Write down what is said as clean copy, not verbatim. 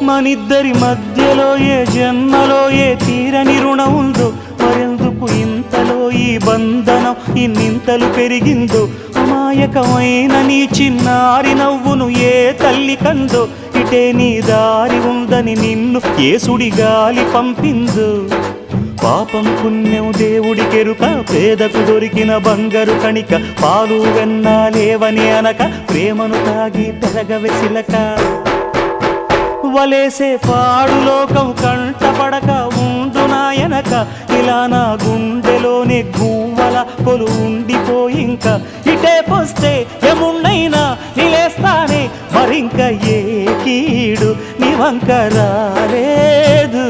మనిద్దరి మధ్యలో ఏ జన్మలో ఏ తీరని రుణం ఉందో, మరెందుకు ఇంతలో ఈ బంధనం ఇన్నింతలు పెరిగిందో, అమాయకమైన నీ చిన్నారి నవ్వును ఏ తల్లి కందో, ఇటే నీ దారి ఉందని నిన్ను ఏ సుడి గాలి పంపిందో. పాపం పుణ్యం దేవుడికెరుక, పేదకు దొరికిన బంగారు కణిక, పాలు వెన్నాలేవని అనక ప్రేమను తాగి పెరగవెసిలక. వలేసే పాడు లోకం కంటపడక ఉండు నాయనక, ఇలా నా గుండెలోనే గువ్వల కొలు ఉండిపోయింక. ఇటే పోస్తే ఎమున్నైనా నిలేస్తానే, మరింక ఏ కీడు నీ వంక రాలేదు.